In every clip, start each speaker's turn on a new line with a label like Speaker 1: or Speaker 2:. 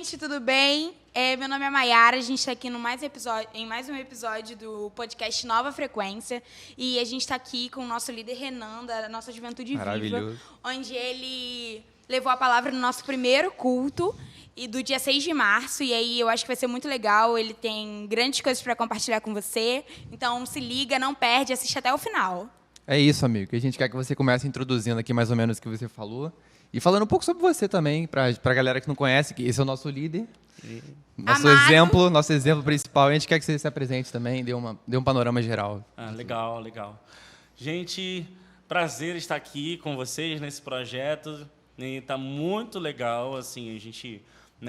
Speaker 1: gente, tudo bem? Meu nome é Mayara, a gente está aqui em mais um episódio do podcast Nova Frequência e a gente está aqui com o nosso líder Renan, da nossa Juventude Viva, onde ele levou a palavra no nosso primeiro culto e do dia 6 de março, e aí eu acho que vai ser muito legal, ele tem grandes coisas para compartilhar com você, então se liga, não perde, assiste até o final.
Speaker 2: É isso, amigo, que a gente quer que você comece introduzindo aqui mais ou menos o que você falou. E falando um pouco sobre você também, para a galera que não conhece, que esse é o nosso líder, nosso exemplo principal. A gente quer que você se apresente também, dê um panorama geral.
Speaker 3: Legal. Gente, prazer estar aqui com vocês nesse projeto. Está muito legal, assim, a gente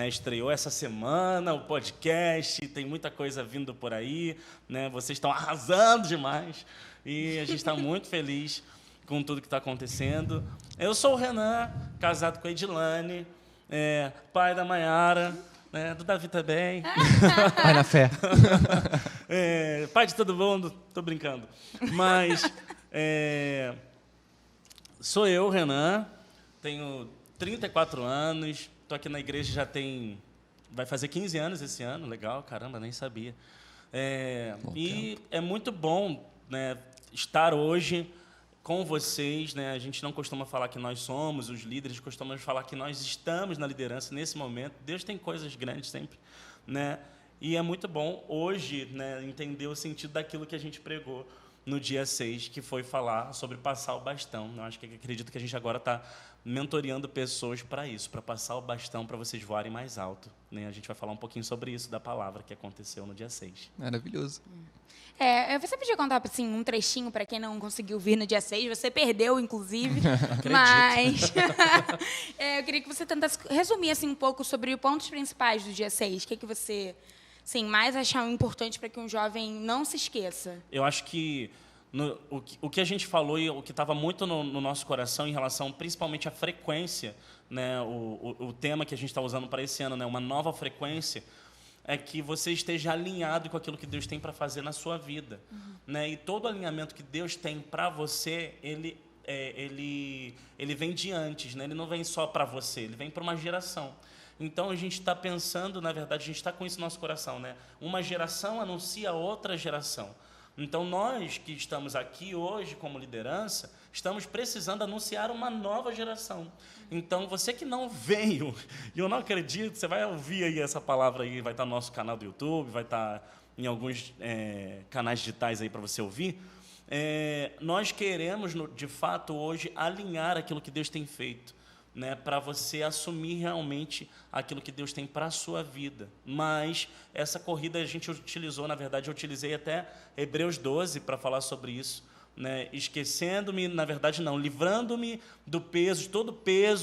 Speaker 3: estreou essa semana o podcast, tem muita coisa vindo por aí, vocês estão arrasando demais e a gente está muito feliz com tudo que está acontecendo. Eu sou o Renan, casado com a Edilane, pai da Mayara, do Davi também.
Speaker 2: Pai na fé.
Speaker 3: Pai de todo mundo, estou brincando. Mas sou eu, Renan, tenho 34 anos, estou aqui na igreja vai fazer 15 anos esse ano, legal, caramba, nem sabia. E é muito bom estar hoje com vocês, A gente não costuma falar que nós somos os líderes, costumamos falar que nós estamos na liderança nesse momento. Deus tem coisas grandes sempre, E é muito bom hoje, entender o sentido daquilo que a gente pregou no dia 6, que foi falar sobre passar o bastão. Eu acredito que a gente agora está mentoreando pessoas para isso, para passar o bastão para vocês voarem mais alto. A gente vai falar um pouquinho sobre isso, da palavra que aconteceu no dia 6.
Speaker 2: Maravilhoso.
Speaker 1: Você podia contar assim, um trechinho para quem não conseguiu vir no dia 6? Você perdeu, inclusive. Mas eu queria que você tentasse resumir assim, um pouco sobre os pontos principais do dia 6. O que você mais achar importante para que um jovem não se esqueça?
Speaker 3: Eu acho que o que a gente falou e o que estava muito no nosso coração em relação principalmente à frequência, o tema que a gente está usando para esse ano, uma nova frequência, é que você esteja alinhado com aquilo que Deus tem para fazer na sua vida. E todo alinhamento que Deus tem para você, ele vem de antes, Ele não vem só para você, ele vem para uma geração. Então, a gente está pensando, na verdade, a gente está com isso no nosso coração, Uma geração anuncia outra geração. Então, nós que estamos aqui hoje como liderança, estamos precisando anunciar uma nova geração. Então, você que não veio, e eu não acredito, você vai ouvir aí essa palavra aí, vai estar no nosso canal do YouTube, vai estar em alguns canais digitais aí para você ouvir. Nós queremos, de fato, hoje, alinhar aquilo que Deus tem feito, para você assumir realmente aquilo que Deus tem para a sua vida. Mas essa corrida a gente utilizou, na verdade, eu utilizei até Hebreus 12 para falar sobre isso, esquecendo-me, na verdade não, livrando-me do peso,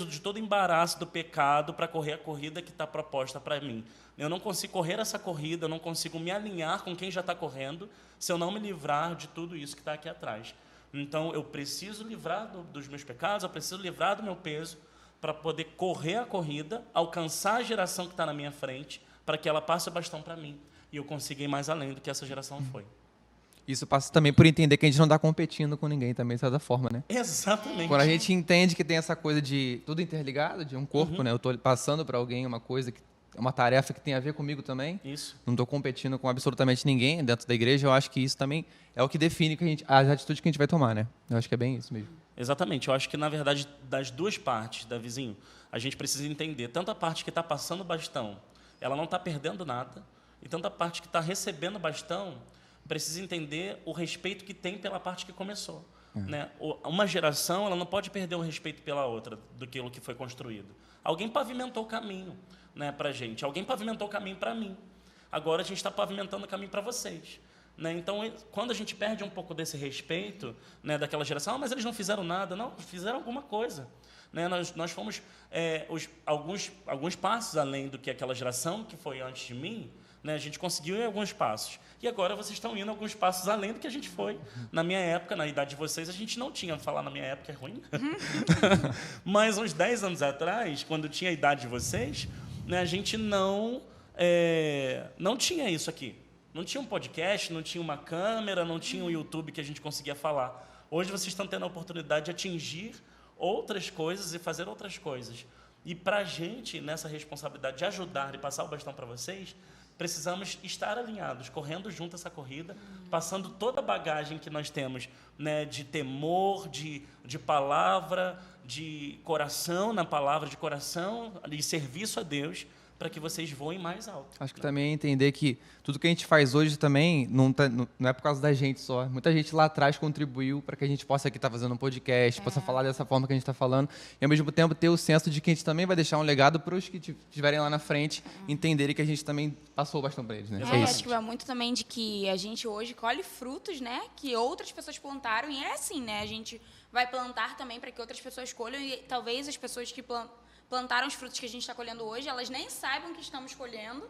Speaker 3: de todo embaraço do pecado para correr a corrida que está proposta para mim. Eu não consigo correr essa corrida, eu não consigo me alinhar com quem já está correndo se eu não me livrar de tudo isso que está aqui atrás. Então, eu preciso livrar dos meus pecados, eu preciso livrar do meu peso, para poder correr a corrida, alcançar a geração que está na minha frente, para que ela passe o bastão para mim e eu consiga ir mais além do que essa geração foi.
Speaker 2: Isso passa também por entender que a gente não está competindo com ninguém também, de certa forma,
Speaker 3: Exatamente.
Speaker 2: Quando a gente entende que tem essa coisa de tudo interligado, de um corpo, Eu estou passando para alguém uma coisa, uma tarefa que tem a ver comigo também.
Speaker 3: Isso.
Speaker 2: Não estou competindo com absolutamente ninguém dentro da igreja. Eu acho que isso também é o que define as atitudes que a gente vai tomar, Eu acho que é bem isso mesmo.
Speaker 3: Exatamente. Eu acho que, na verdade, das duas partes, Davizinho, a gente precisa entender tanto a parte que está passando o bastão, ela não está perdendo nada, e tanto a parte que está recebendo o bastão, precisa entender o respeito que tem pela parte que começou. Uma geração ela não pode perder o respeito pela outra, do que foi construído. Alguém pavimentou o caminho para a gente, alguém pavimentou o caminho para mim. Agora a gente está pavimentando o caminho para vocês. Então, quando a gente perde um pouco desse respeito daquela geração, mas eles não fizeram nada. Não, fizeram alguma coisa. Nós fomos alguns passos além do que aquela geração que foi antes de mim. A gente conseguiu ir alguns passos. E agora vocês estão indo alguns passos além do que a gente foi. Na minha época, na idade de vocês, a gente não tinha. Falar na minha época é ruim. Mas uns 10 anos atrás, quando tinha a idade de vocês, a gente não tinha isso aqui. Não tinha um podcast, não tinha uma câmera, não tinha um YouTube que a gente conseguia falar. Hoje vocês estão tendo a oportunidade de atingir outras coisas e fazer outras coisas. E para a gente, nessa responsabilidade de ajudar e passar o bastão para vocês, precisamos estar alinhados, correndo junto essa corrida, passando toda a bagagem que nós temos, né, de temor, de palavra, de coração na palavra, de coração e serviço a Deus, para que vocês voem mais alto.
Speaker 2: Acho que também é entender que tudo que a gente faz hoje também não é por causa da gente só. Muita gente lá atrás contribuiu para que a gente possa aqui estar fazendo um podcast, possa falar dessa forma que a gente está falando, e ao mesmo tempo ter o senso de que a gente também vai deixar um legado para os que estiverem lá na frente entenderem que a gente também passou o bastão para eles. Né?
Speaker 1: Acho que vai muito também de que a gente hoje colhe frutos, né, que outras pessoas plantaram, e é assim, né, a gente vai plantar também para que outras pessoas colham, e talvez as pessoas que plantaram os frutos que a gente está colhendo hoje, elas nem saibam que estamos colhendo,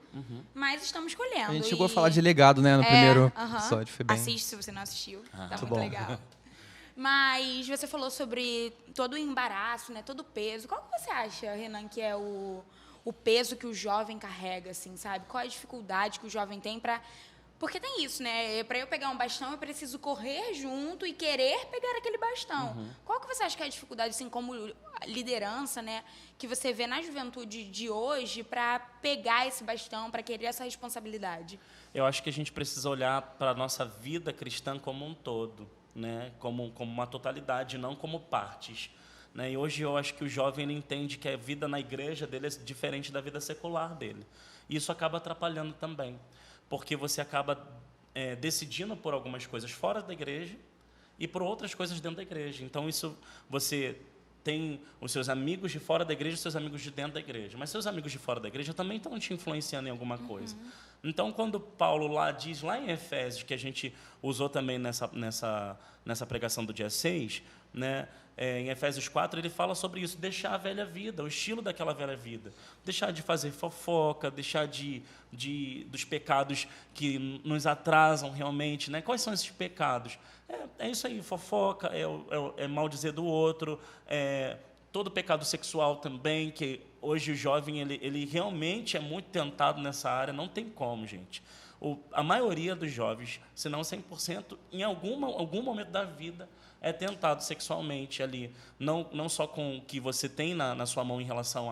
Speaker 1: mas estamos colhendo.
Speaker 2: A gente chegou a falar de legado, né, no primeiro episódio. Foi bem...
Speaker 1: Assiste se você não assistiu, tá muito legal. Mas você falou sobre todo o embaraço, né, todo o peso. Qual que você acha, Renan, que é o peso que o jovem carrega, assim, sabe? Qual a dificuldade que o jovem tem para... Porque tem isso, né? Para eu pegar um bastão, eu preciso correr junto e querer pegar aquele bastão. Qual que você acha que é a dificuldade, assim, como liderança, né, que você vê na juventude de hoje para pegar esse bastão, para querer essa responsabilidade?
Speaker 3: Eu acho que a gente precisa olhar para a nossa vida cristã como um todo, né? Como uma totalidade, não como partes. Né? E hoje eu acho que o jovem ele entende que a vida na igreja dele é diferente da vida secular dele. E isso acaba atrapalhando também, porque você acaba decidindo por algumas coisas fora da igreja e por outras coisas dentro da igreja. Então, isso você tem os seus amigos de fora da igreja e os seus amigos de dentro da igreja. Mas seus amigos de fora da igreja também estão te influenciando em alguma coisa. Então, quando Paulo diz lá em Efésios, que a gente usou também nessa pregação do dia 6, né, em Efésios 4, ele fala sobre isso, deixar a velha vida, o estilo daquela velha vida. Deixar de fazer fofoca, deixar dos pecados que nos atrasam realmente. Né? Quais são esses pecados? É isso aí, fofoca, é maldizer do outro, todo pecado sexual também, que hoje o jovem ele realmente é muito tentado nessa área, não tem como, gente. A maioria dos jovens, se não 100%, em algum momento da vida, é tentado sexualmente ali, não só com o que você tem na sua mão em relação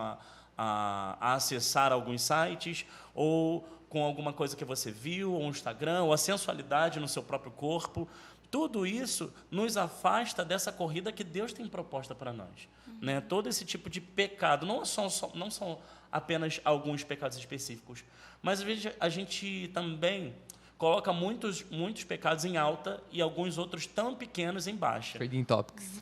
Speaker 3: a acessar alguns sites, ou com alguma coisa que você viu, ou um Instagram, ou a sensualidade no seu próprio corpo. Tudo isso nos afasta dessa corrida que Deus tem proposta para nós. Né? Todo esse tipo de pecado, não são apenas alguns pecados específicos, mas às vezes a gente também coloca muitos pecados em alta e alguns outros tão pequenos em baixa.
Speaker 2: Trading topics.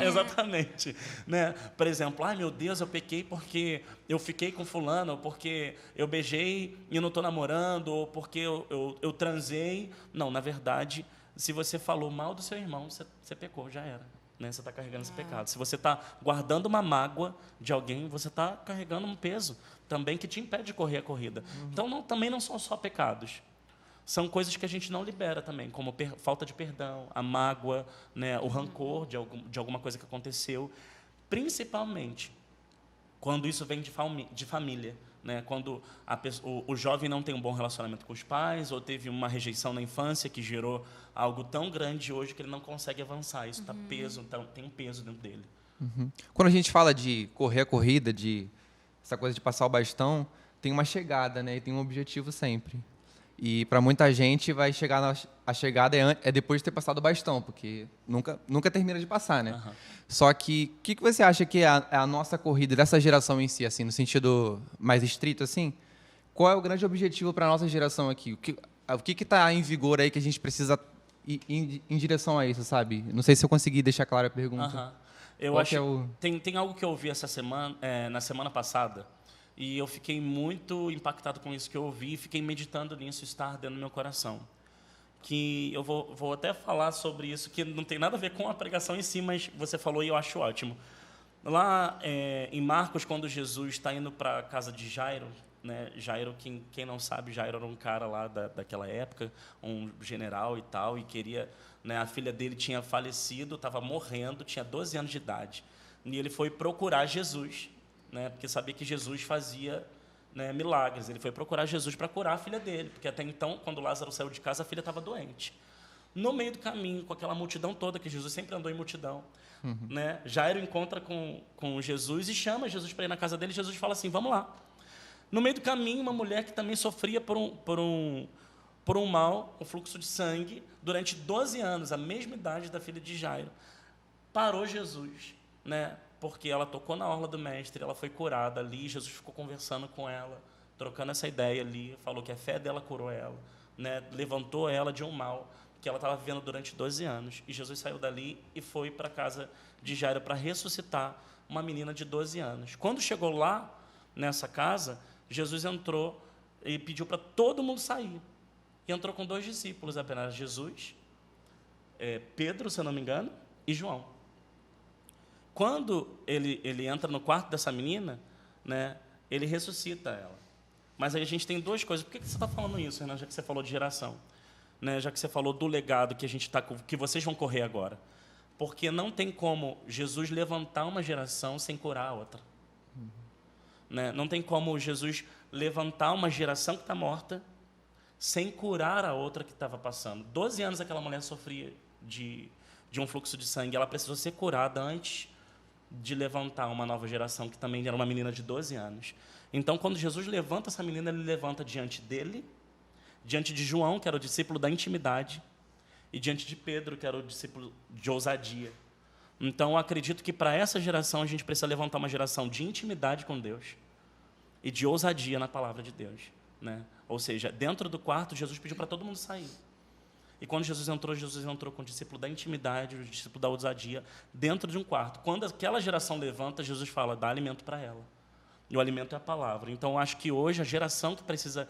Speaker 3: Exatamente. Né? Por exemplo, meu Deus, eu pequei porque eu fiquei com fulano, ou porque eu beijei e não estou namorando, ou porque eu transei. Não, na verdade, se você falou mal do seu irmão, você pecou, já era. Né? Você está carregando esse pecado. Se você está guardando uma mágoa de alguém, você está carregando um peso também que te impede de correr a corrida. Então, também não são só pecados. São coisas que a gente não libera também, como falta de perdão, a mágoa, né, o rancor de alguma coisa que aconteceu, principalmente quando isso vem de família. Né, quando o jovem não tem um bom relacionamento com os pais, ou teve uma rejeição na infância que gerou algo tão grande hoje que ele não consegue avançar. Isso tem um peso dentro dele.
Speaker 2: Quando a gente fala de correr a corrida, de essa coisa de passar o bastão, tem uma chegada, né, e tem um objetivo sempre. E para muita gente vai chegar a chegada é depois de ter passado o bastão, porque nunca termina de passar, né? Só que o que você acha que é a nossa corrida dessa geração em si, assim, no sentido mais estrito, assim? Qual é o grande objetivo para a nossa geração aqui? O que está em vigor aí que a gente precisa ir em direção a isso, sabe? Não sei se eu consegui deixar clara a pergunta.
Speaker 3: Eu acho tem algo que eu ouvi essa semana, na semana passada. E eu fiquei muito impactado com isso que eu ouvi e fiquei meditando nisso, estar dentro do meu coração. Que eu vou até falar sobre isso, que não tem nada a ver com a pregação em si, mas você falou e eu acho ótimo. Lá em Marcos, quando Jesus está indo para a casa de Jairo, né? Jairo, quem não sabe, Jairo era um cara lá daquela época, um general e tal, e queria, né, a filha dele tinha falecido, estava morrendo, tinha 12 anos de idade. E ele foi procurar Jesus, né, porque sabia que Jesus fazia, né, milagres. Ele foi procurar Jesus para curar a filha dele, porque até então, quando Lázaro saiu de casa, a filha estava doente. No meio do caminho, com aquela multidão toda, que Jesus sempre andou em multidão, né? Jairo encontra com Jesus e chama Jesus para ir na casa dele. Jesus fala assim, vamos lá. No meio do caminho, uma mulher que também sofria por um mal, um fluxo de sangue, durante 12 anos, a mesma idade da filha de Jairo, parou Jesus, né? Porque ela tocou na orla do mestre, ela foi curada ali, Jesus ficou conversando com ela, trocando essa ideia ali, falou que a fé dela curou ela, né? Levantou ela de um mal que ela estava vivendo durante 12 anos. E Jesus saiu dali e foi para a casa de Jairo para ressuscitar uma menina de 12 anos. Quando chegou lá, nessa casa, Jesus entrou e pediu para todo mundo sair. E entrou com 2 discípulos apenas, Jesus, Pedro, se eu não me engano, e João. Quando ele entra no quarto dessa menina, né, ele ressuscita ela. Mas aí a gente tem 2 coisas. Por que você está falando isso, Renan, já que você falou de geração? Né, já que você falou do legado que a gente que vocês vão correr agora. Porque não tem como Jesus levantar uma geração sem curar a outra. Né? Não tem como Jesus levantar uma geração que está morta sem curar a outra que estava passando. 12 anos aquela mulher sofria de um fluxo de sangue. Ela precisou ser curada antes de levantar uma nova geração, que também era uma menina de 12 anos. Então, quando Jesus levanta essa menina, ele levanta diante dele, diante de João, que era o discípulo da intimidade, e diante de Pedro, que era o discípulo de ousadia. Então, eu acredito que para essa geração a gente precisa levantar uma geração de intimidade com Deus e de ousadia na palavra de Deus, né? Ou seja, dentro do quarto, Jesus pediu para todo mundo sair. E quando Jesus entrou com o discípulo da intimidade, o discípulo da ousadia, dentro de um quarto. Quando aquela geração levanta, Jesus fala, dá alimento para ela. E o alimento é a palavra. Então, eu acho que hoje a geração que precisa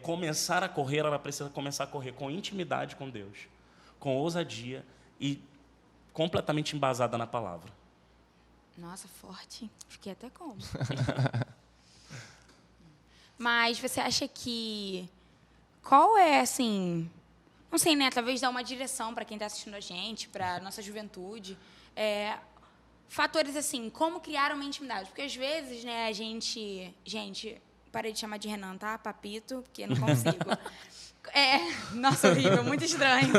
Speaker 3: começar a correr, ela precisa começar a correr com intimidade com Deus, com ousadia e completamente embasada na palavra.
Speaker 1: Nossa, forte. Fiquei até como. Mas você acha que... Qual é, assim... Não sei, né? Talvez dar uma direção para quem está assistindo a gente, para a nossa juventude. Fatores, assim, como criar uma intimidade. Porque, às vezes, né, a gente... Gente, parei de chamar de Renan, tá? Papito, porque não consigo. Nossa, horrível, muito estranho.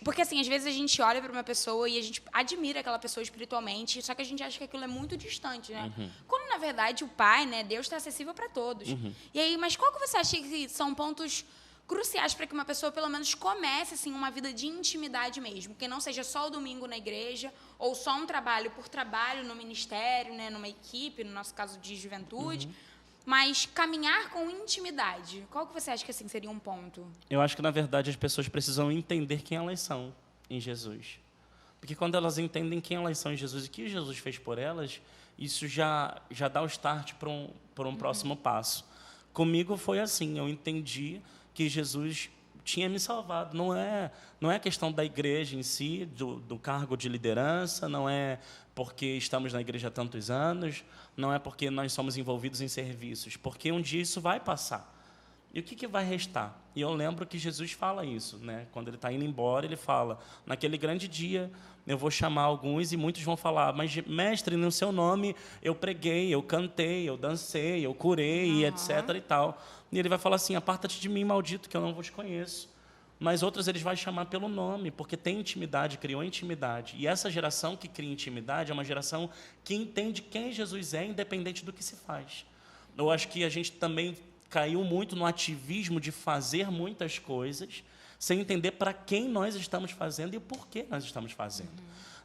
Speaker 1: Porque, assim, às vezes a gente olha para uma pessoa e a gente admira aquela pessoa espiritualmente, só que a gente acha que aquilo é muito distante, né? Quando, na verdade, o Pai, né, Deus está acessível para todos. E aí, mas qual que você acha que são pontos cruciais para que uma pessoa, pelo menos, comece assim, uma vida de intimidade mesmo, que não seja só o domingo na igreja, ou só um trabalho por trabalho no ministério, né, numa equipe, no nosso caso de juventude, mas caminhar com intimidade. Qual que você acha que assim, seria um ponto?
Speaker 3: Eu acho que, na verdade, as pessoas precisam entender quem elas são em Jesus. Porque quando elas entendem quem elas são em Jesus e o que Jesus fez por elas, isso já dá o start para um próximo passo. Comigo foi assim, eu entendi que Jesus tinha me salvado. Não é questão da igreja em si, do cargo de liderança, não é porque estamos na igreja há tantos anos, não é porque nós somos envolvidos em serviços, porque um dia isso vai passar. E o que vai restar? E eu lembro que Jesus fala isso, né? Quando ele está indo embora, ele fala, naquele grande dia, eu vou chamar alguns e muitos vão falar, mas, mestre, no seu nome eu preguei, eu cantei, eu dancei, eu curei, etc. e tal. E ele vai falar assim, aparta-te de mim, maldito, que eu não vos conheço. Mas outros eles vão chamar pelo nome, porque tem intimidade, criou intimidade. E essa geração que cria intimidade é uma geração que entende quem Jesus é, independente do que se faz. Eu acho que a gente também caiu muito no ativismo de fazer muitas coisas, sem entender para quem nós estamos fazendo e por que nós estamos fazendo.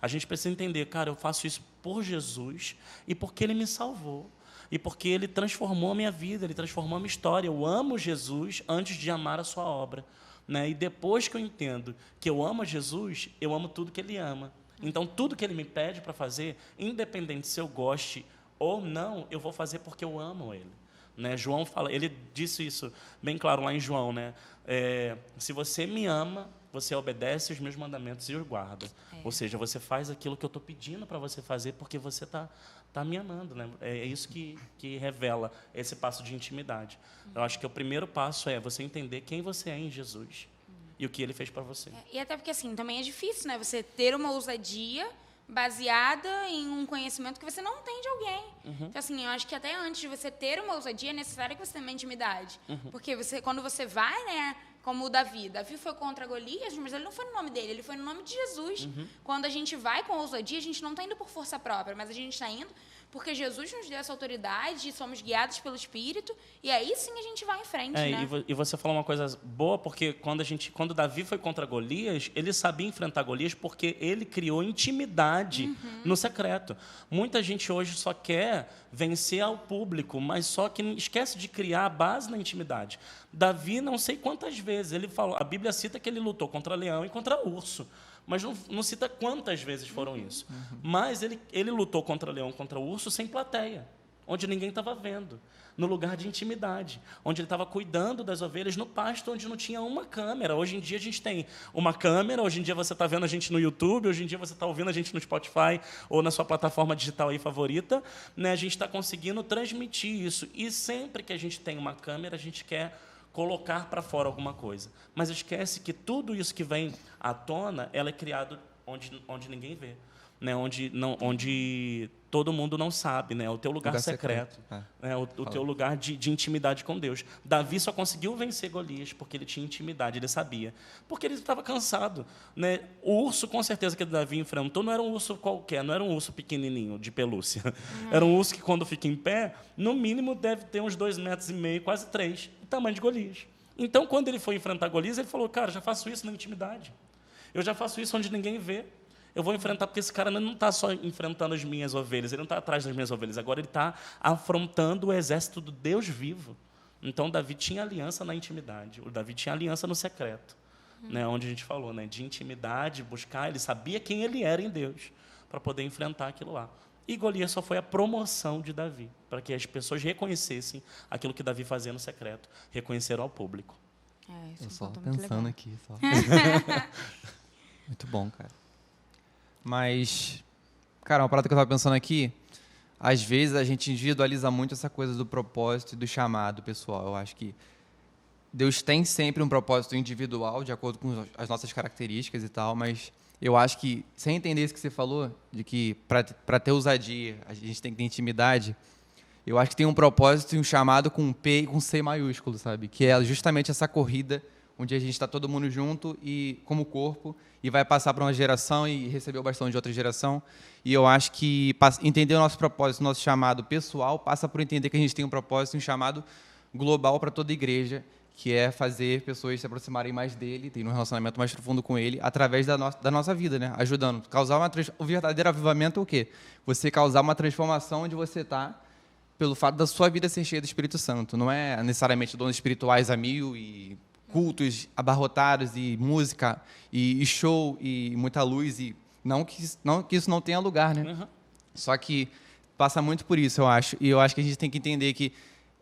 Speaker 3: A gente precisa entender, cara, eu faço isso por Jesus e porque Ele me salvou. E porque Ele transformou a minha vida, Ele transformou a minha história. Eu amo Jesus antes de amar a sua obra. Né? E depois que eu entendo que eu amo Jesus, eu amo tudo que Ele ama. Então, tudo que Ele me pede para fazer, independente se eu goste ou não, eu vou fazer porque eu amo Ele. Né? João fala, ele disse isso bem claro lá em João, né? Se você me ama, você obedece os meus mandamentos e os guarda. Ou seja, você faz aquilo que eu estou pedindo para você fazer porque você está me amando. Né? É isso que revela esse passo de intimidade. Eu acho que o primeiro passo é você entender quem você é em Jesus e o que Ele fez para você.
Speaker 1: E até porque assim, também é difícil, né? Você ter uma ousadia baseada em um conhecimento que você não tem de alguém. Então, assim, eu acho que até antes de você ter uma ousadia, é necessário que você tenha uma intimidade. Porque quando você vai, né, Como o Davi. Davi foi contra Golias, mas ele não foi no nome dele, ele foi no nome de Jesus. Quando a gente vai com ousadia, a gente não está indo por força própria, mas a gente está indo porque Jesus nos deu essa autoridade, somos guiados pelo Espírito, e aí sim a gente vai em frente, né?
Speaker 3: E você falou uma coisa boa, porque quando Davi foi contra Golias, ele sabia enfrentar Golias porque ele criou intimidade no secreto. Muita gente hoje só quer vencer ao público, mas só que esquece de criar a base na intimidade. Davi, não sei quantas vezes, ele falou, a Bíblia cita que ele lutou contra leão e contra urso, mas não cita quantas vezes foram isso. Mas ele lutou contra leão, contra urso, sem plateia, onde ninguém estava vendo, no lugar de intimidade, onde ele estava cuidando das ovelhas, no pasto onde não tinha uma câmera. Hoje em dia a gente tem uma câmera, hoje em dia você está vendo a gente no YouTube, hoje em dia você está ouvindo a gente no Spotify ou na sua plataforma digital aí favorita, né? A gente está conseguindo transmitir isso. E sempre que a gente tem uma câmera, a gente quer colocar para fora alguma coisa. Mas esquece que tudo isso que vem à tona, ela é criado onde ninguém vê, né? Onde todo mundo não sabe, né? O teu lugar secreto. Né? O teu lugar de intimidade com Deus. Davi só conseguiu vencer Golias porque ele tinha intimidade, ele sabia. Porque ele estava cansado, né? O urso, com certeza, que Davi enfrentou, não era um urso qualquer, não era um urso pequenininho, de pelúcia. Era um urso que, quando fica em pé, no mínimo deve ter uns 2,5 metros, quase 3, o tamanho de Golias. Então, quando ele foi enfrentar Golias, ele falou, cara, já faço isso na intimidade. Eu já faço isso onde ninguém vê. Eu vou enfrentar, porque esse cara não está só enfrentando as minhas ovelhas, ele não está atrás das minhas ovelhas, agora ele está afrontando o exército do Deus vivo. Então, Davi tinha aliança na intimidade, o Davi tinha aliança no secreto, né, onde a gente falou, né, de intimidade, buscar, ele sabia quem ele era em Deus, para poder enfrentar aquilo lá. E Golias só foi a promoção de Davi, para que as pessoas reconhecessem aquilo que Davi fazia no secreto, reconheceram ao público.
Speaker 2: Eu só pensando aqui. Só. Muito bom, cara. Mas, cara, uma parada que eu estava pensando aqui, às vezes a gente individualiza muito essa coisa do propósito e do chamado pessoal. Eu acho que Deus tem sempre um propósito individual, de acordo com as nossas características e tal, mas eu acho que, sem entender isso que você falou, de que para ter ousadia a gente tem que ter intimidade, eu acho que tem um propósito e um chamado com P e com C maiúsculo, sabe? Que é justamente essa corrida onde a gente está todo mundo junto e como corpo e vai passar para uma geração e receber o bastão de outra geração. E eu acho que entender o nosso propósito, o nosso chamado pessoal, passa por entender que a gente tem um propósito e um chamado global para toda a igreja, que é fazer pessoas se aproximarem mais dele, ter um relacionamento mais profundo com ele, através da nossa vida, né? Ajudando. Causar o verdadeiro avivamento é o quê? Você causar uma transformação onde você está, pelo fato da sua vida ser cheia do Espírito Santo. Não é necessariamente dons espirituais a mil e cultos abarrotados e música e show e muita luz e não que isso não tenha lugar, né? Só que passa muito por isso, eu acho. E eu acho que a gente tem que entender que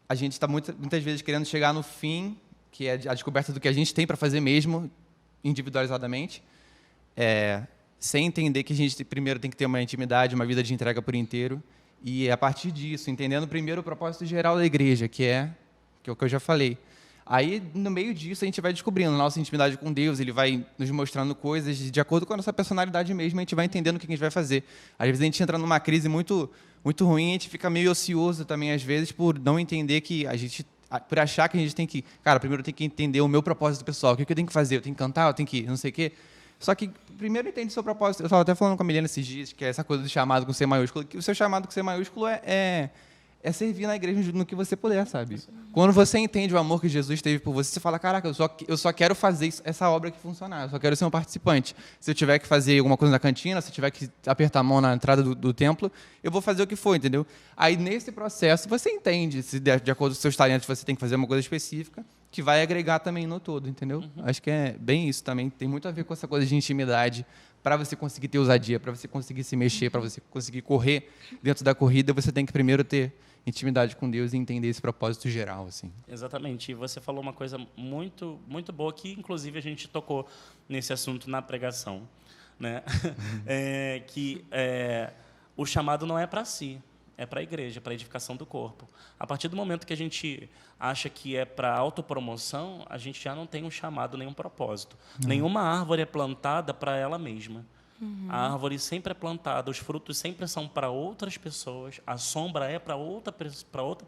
Speaker 2: a gente está muitas vezes querendo chegar no fim, que é a descoberta do que a gente tem para fazer mesmo, individualizadamente, sem entender que a gente primeiro tem que ter uma intimidade, uma vida de entrega por inteiro, e a partir disso, entendendo primeiro o propósito geral da igreja, que é o que eu já falei. Aí, no meio disso, a gente vai descobrindo a nossa intimidade com Deus, ele vai nos mostrando coisas de acordo com a nossa personalidade mesmo, a gente vai entendendo o que a gente vai fazer. Às vezes a gente entra numa crise muito, muito ruim, a gente fica meio ocioso também, às vezes, por não entender que por achar que a gente tem que... Cara, primeiro eu tenho que entender o meu propósito pessoal, o que eu tenho que fazer? Eu tenho que cantar, eu tenho que não sei o quê. Só que primeiro entende o seu propósito. Eu estava até falando com a Milena esses dias, que é essa coisa do chamado com C maiúsculo, que o seu chamado com C maiúsculo é servir na igreja no que você puder, sabe? Quando você entende o amor que Jesus teve por você, você fala, caraca, eu só quero fazer essa obra aqui funcionar, eu só quero ser um participante. Se eu tiver que fazer alguma coisa na cantina, se eu tiver que apertar a mão na entrada do templo, eu vou fazer o que for, entendeu? Aí, nesse processo, você entende, se de acordo com os seus talentos, você tem que fazer uma coisa específica, que vai agregar também no todo, entendeu? Acho que é bem isso também, tem muito a ver com essa coisa de intimidade, para você conseguir ter ousadia, para você conseguir se mexer, para você conseguir correr dentro da corrida, você tem que primeiro ter intimidade com Deus e entender esse propósito geral, assim.
Speaker 3: Exatamente. E você falou uma coisa muito, muito boa, que inclusive a gente tocou nesse assunto na pregação, né? O chamado não é para si, é para a igreja, para a edificação do corpo. A partir do momento que a gente acha que é para autopromoção, a gente já não tem um chamado nem um propósito. Nenhuma árvore é plantada para ela mesma. A árvore sempre é plantada, os frutos sempre são para outras pessoas, a sombra é para outra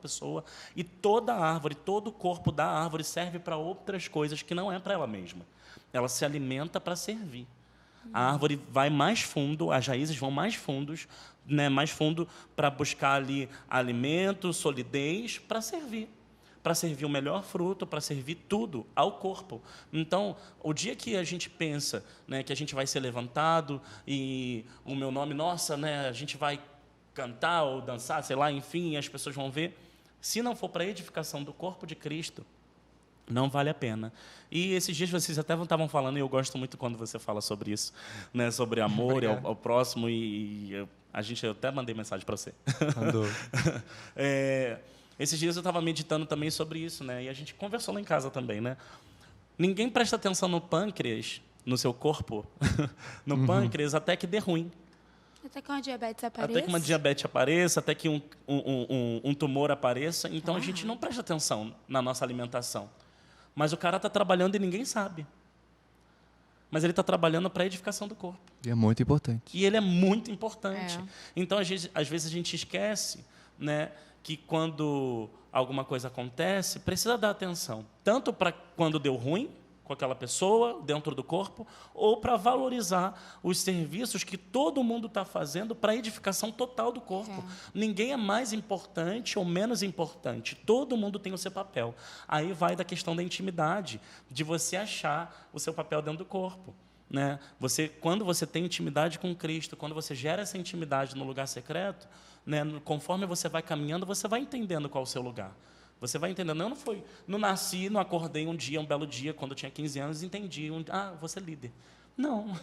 Speaker 3: pessoa, e toda a árvore, todo o corpo da árvore serve para outras coisas que não é para ela mesma. Ela se alimenta para servir. A árvore vai mais fundo, as raízes vão mais fundos, né, mais fundo para buscar ali alimento, solidez, para servir o melhor fruto, para servir tudo ao corpo. Então, o dia que a gente pensa, né, que a gente vai ser levantado e o meu nome, nossa, né, a gente vai cantar ou dançar, sei lá, enfim, as pessoas vão ver, se não for para a edificação do corpo de Cristo, não vale a pena. E esses dias vocês até estavam falando, e eu gosto muito quando você fala sobre isso, né, sobre amor ao próximo, eu até mandei mensagem para você.
Speaker 2: Mandou.
Speaker 3: Esses dias eu estava meditando também sobre isso, né, e a gente conversou lá em casa também, né? Ninguém presta atenção no pâncreas, no seu corpo, no pâncreas, até que dê ruim.
Speaker 1: Até que uma diabetes apareça.
Speaker 3: Até que uma diabetes apareça, até que um tumor apareça. Então, a gente não presta atenção na nossa alimentação. Mas o cara está trabalhando e ninguém sabe. Mas ele está trabalhando para a edificação do corpo.
Speaker 2: E é muito importante.
Speaker 3: E ele é muito importante. Então, às vezes, a gente esquece, né, que quando alguma coisa acontece, precisa dar atenção. Tanto para quando deu ruim com aquela pessoa dentro do corpo, ou para valorizar os serviços que todo mundo está fazendo para a edificação total do corpo. Ninguém é mais importante ou menos importante. Todo mundo tem o seu papel. Aí vai da questão da intimidade, de você achar o seu papel dentro do corpo. Né? Quando você tem intimidade com Cristo, quando você gera essa intimidade no lugar secreto, né, conforme você vai caminhando, você vai entendendo qual é o seu lugar. Você vai entendendo. Eu não nasci, não acordei um belo dia, quando eu tinha 15 anos, e entendi. Vou ser líder. Não,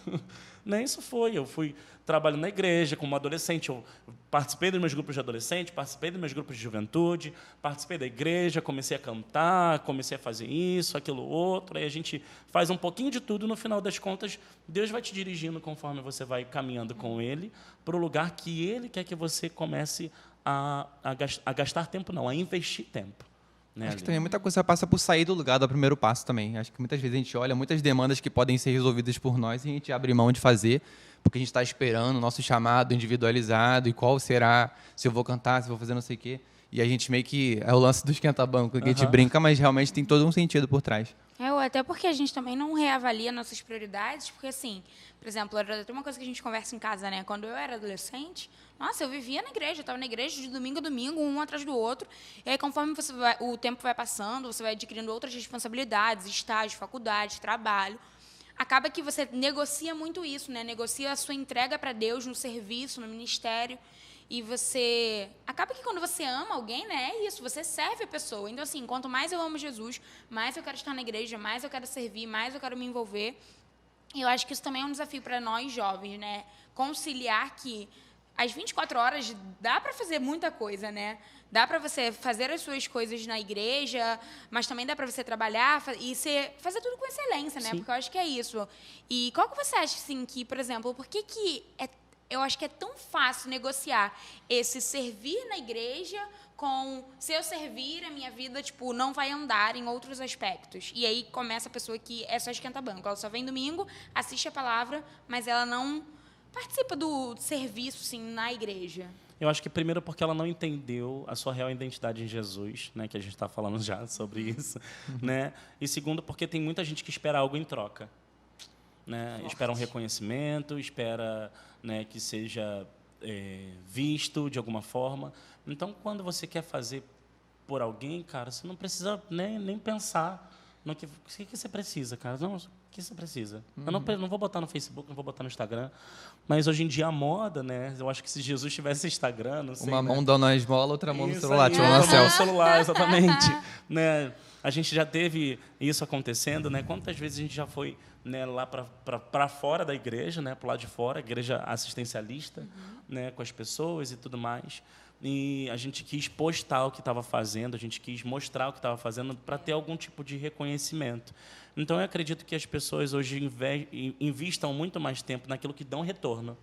Speaker 3: nem isso foi. Eu fui trabalhando na igreja como adolescente. Eu participei dos meus grupos de adolescente, participei dos meus grupos de juventude, participei da igreja, comecei a cantar, comecei a fazer isso, aquilo, outro. Aí a gente faz um pouquinho de tudo, no final das contas, Deus vai te dirigindo conforme você vai caminhando com Ele para o lugar que Ele quer que você comece a gastar tempo, não, a investir tempo.
Speaker 2: Acho que também muita coisa passa por sair do lugar do primeiro passo também. Acho que muitas vezes a gente olha muitas demandas que podem ser resolvidas por nós e a gente abre mão de fazer, porque a gente está esperando o nosso chamado individualizado e qual será, se eu vou cantar, se eu vou fazer não sei o quê. E a gente meio que... É o lance do esquenta-banco, que a gente brinca, mas realmente tem todo um sentido por trás.
Speaker 1: Até porque a gente também não reavalia nossas prioridades, porque, assim, por exemplo, tem uma coisa que a gente conversa em casa, né? Quando eu era adolescente, nossa, eu vivia na igreja, eu estava na igreja de domingo a domingo, um atrás do outro, e aí, conforme o tempo vai passando, você vai adquirindo outras responsabilidades, estágio, faculdade, trabalho, acaba que você negocia muito isso, né? Negocia a sua entrega para Deus no serviço, no ministério. E você... Acaba que quando você ama alguém, né, é isso, você serve a pessoa. Então, assim, quanto mais eu amo Jesus, mais eu quero estar na igreja, mais eu quero servir, mais eu quero me envolver. E eu acho que isso também é um desafio para nós jovens, né? Conciliar que às 24 horas dá para fazer muita coisa, né? Dá para você fazer as suas coisas na igreja, mas também dá para você trabalhar e fazer tudo com excelência, né? Sim. Porque eu acho que é isso. E qual que você acha, assim, que, por exemplo, por que eu acho que é tão fácil negociar esse servir na igreja com se eu servir, a minha vida, tipo, não vai andar em outros aspectos. E aí começa a pessoa que é só esquenta-banco. Ela só vem domingo, assiste a palavra, mas ela não participa do serviço, assim, na igreja.
Speaker 3: Eu acho que, primeiro, porque ela não entendeu a sua real identidade em Jesus, né, que a gente está falando já sobre isso. Né? E, segundo, porque tem muita gente que espera algo em troca. Né? Espera um reconhecimento, espera, né, que seja visto de alguma forma. Então, quando você quer fazer por alguém, cara, você não precisa nem pensar no que você precisa, cara. Não, o que você precisa? Eu não vou botar no Facebook, não vou botar no Instagram. Mas hoje em dia a moda, né? Eu acho que se Jesus tivesse Instagram, não sei.
Speaker 2: Uma mão dando a esmola, outra mão no
Speaker 3: Isso
Speaker 2: celular,
Speaker 3: aí,
Speaker 2: tirando a selfie.
Speaker 3: no celular, exatamente. Né? A gente já teve isso acontecendo, né? Quantas vezes a gente já foi, né, lá para fora da igreja, né, para o lado de fora, igreja assistencialista, né, com as pessoas e tudo mais. E a gente quis postar o que estava fazendo, a gente quis mostrar o que estava fazendo para ter algum tipo de reconhecimento. Então, eu acredito que as pessoas hoje investam muito mais tempo naquilo que dão retorno.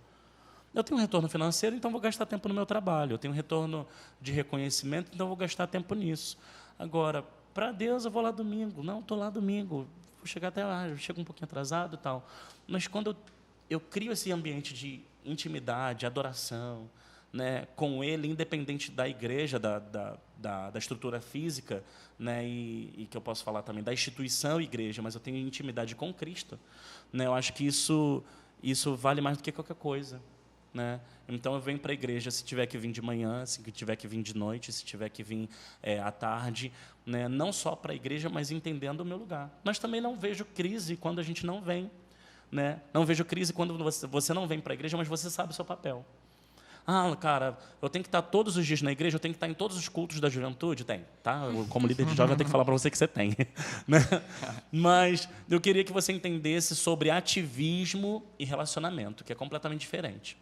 Speaker 3: Eu tenho um retorno financeiro, então vou gastar tempo no meu trabalho. Eu tenho um retorno de reconhecimento, então vou gastar tempo nisso. Agora, para Deus, eu vou lá domingo. Não, estou lá domingo. Vou chegar até lá, eu chego um pouquinho atrasado e tal. Mas quando eu eu crio esse ambiente de intimidade, adoração, né, com Ele, independente da igreja, da estrutura física, né, e que eu posso falar também da instituição igreja, mas eu tenho intimidade com Cristo, né, eu acho que isso vale mais do que qualquer coisa, né? Então eu venho para a igreja se tiver que vir de manhã, se tiver que vir de noite, se tiver que vir à tarde, né? Não só para a igreja, mas entendendo o meu lugar. Mas também não vejo crise quando a gente não vem, né? Não vejo crise quando você não vem para a igreja, mas você sabe o seu papel. Ah, cara, eu tenho que estar todos os dias na igreja, eu tenho que estar em todos os cultos da juventude? Tem, tá? Eu, como líder de jovem, eu tenho que falar para você que você tem. Né? Mas eu queria que você entendesse sobre ativismo e relacionamento, que é completamente diferente.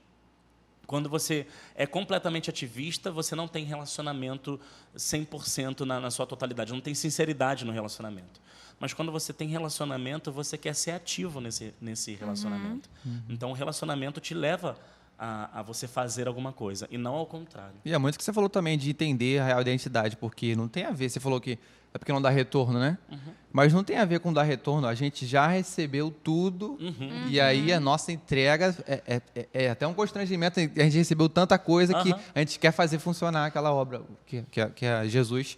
Speaker 3: Quando você é completamente ativista, você não tem relacionamento 100% na sua totalidade, não tem sinceridade no relacionamento. Mas quando você tem relacionamento, você quer ser ativo nesse relacionamento. Então, o relacionamento te leva a você fazer alguma coisa, e não ao contrário.
Speaker 2: E é muito que você falou também de entender a real identidade, porque não tem a ver, você falou que é porque não dá retorno, né? Mas não tem a ver com dar retorno, a gente já recebeu tudo, e aí a nossa entrega é até um constrangimento, a gente recebeu tanta coisa que a gente quer fazer funcionar aquela obra, que é Jesus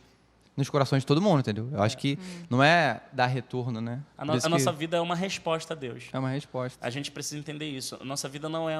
Speaker 2: nos corações de todo mundo, entendeu? Eu acho que não é dar retorno, né?
Speaker 3: A nossa vida é uma resposta a Deus.
Speaker 2: É uma resposta.
Speaker 3: A gente precisa entender isso. A nossa vida não é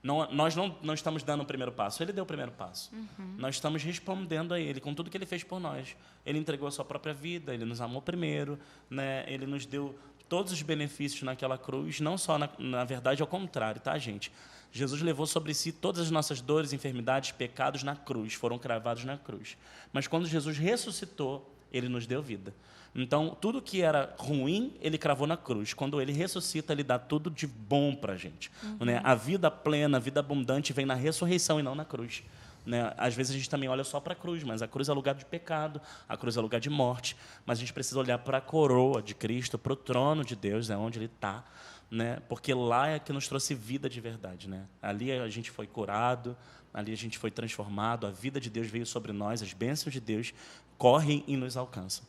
Speaker 3: nós não estamos dando o primeiro passo. Ele deu o primeiro passo. Nós estamos respondendo a Ele com tudo que Ele fez por nós. Ele entregou a sua própria vida, Ele nos amou primeiro, né? Ele nos deu todos os benefícios naquela cruz, não só, na verdade, ao contrário, tá, gente? Jesus levou sobre si todas as nossas dores, enfermidades, pecados na cruz, foram cravados na cruz. Mas quando Jesus ressuscitou, Ele nos deu vida. Então, tudo que era ruim, Ele cravou na cruz. Quando Ele ressuscita, Ele dá tudo de bom para a gente. Né? A vida plena, a vida abundante vem na ressurreição e não na cruz. Né? Às vezes a gente também olha só para a cruz, mas a cruz é lugar de pecado, a cruz é lugar de morte. Mas a gente precisa olhar para a coroa de Cristo, para o trono de Deus, né? Onde Ele está. Né? Porque lá é que nos trouxe vida de verdade. Né? Ali a gente foi curado, ali a gente foi transformado, a vida de Deus veio sobre nós, as bênçãos de Deus correm e nos alcançam.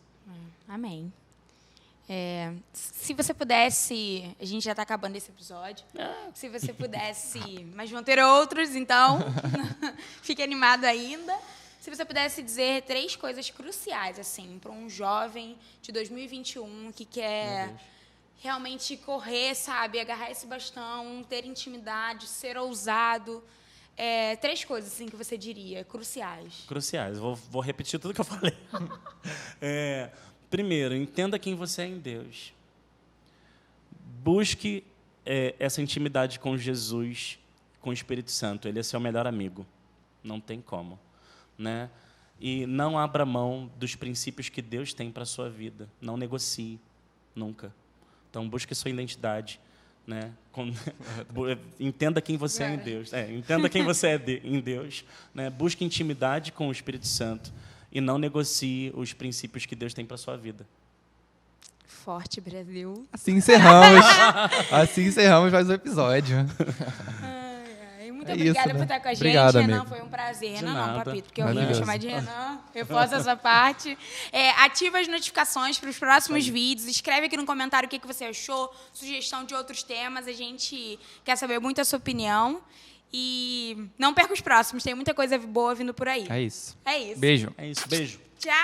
Speaker 1: Amém. Se você pudesse, a gente já está acabando esse episódio, se você pudesse, mas vão ter outros, então fique animado ainda. Se você pudesse dizer 3 coisas cruciais assim para um jovem de 2021 que quer realmente correr, sabe, agarrar esse bastão, ter intimidade, ser ousado, 3 coisas assim que você diria cruciais.
Speaker 3: Cruciais. Vou repetir tudo que eu falei. Primeiro, entenda quem você é em Deus. Busque essa intimidade com Jesus, com o Espírito Santo. Ele é seu melhor amigo. Não tem como. Né? E não abra mão dos princípios que Deus tem para a sua vida. Não negocie. Nunca. Então, busque sua identidade. Né? Entenda quem você é em Deus. Entenda quem você é em Deus. Né? Busque intimidade com o Espírito Santo. E não negocie os princípios que Deus tem para a sua vida.
Speaker 1: Forte, Brasil.
Speaker 2: Assim encerramos. Assim encerramos mais um episódio.
Speaker 1: Muito obrigada por estar com a gente.
Speaker 2: Obrigado,
Speaker 1: Renan,
Speaker 2: amigo.
Speaker 1: foi um prazer.
Speaker 3: De
Speaker 1: Renan não,
Speaker 3: nada.
Speaker 1: Papito, porque eu ia chamar de Renan. Reforça essa parte. Ativa as notificações para os próximos vídeos. Escreve aqui no comentário o que você achou, sugestão de outros temas. A gente quer saber muito a sua opinião. E não perca os próximos, tem muita coisa boa vindo por aí.
Speaker 2: É isso.
Speaker 1: É isso.
Speaker 2: Beijo.
Speaker 3: É isso. Beijo.
Speaker 1: Tchau.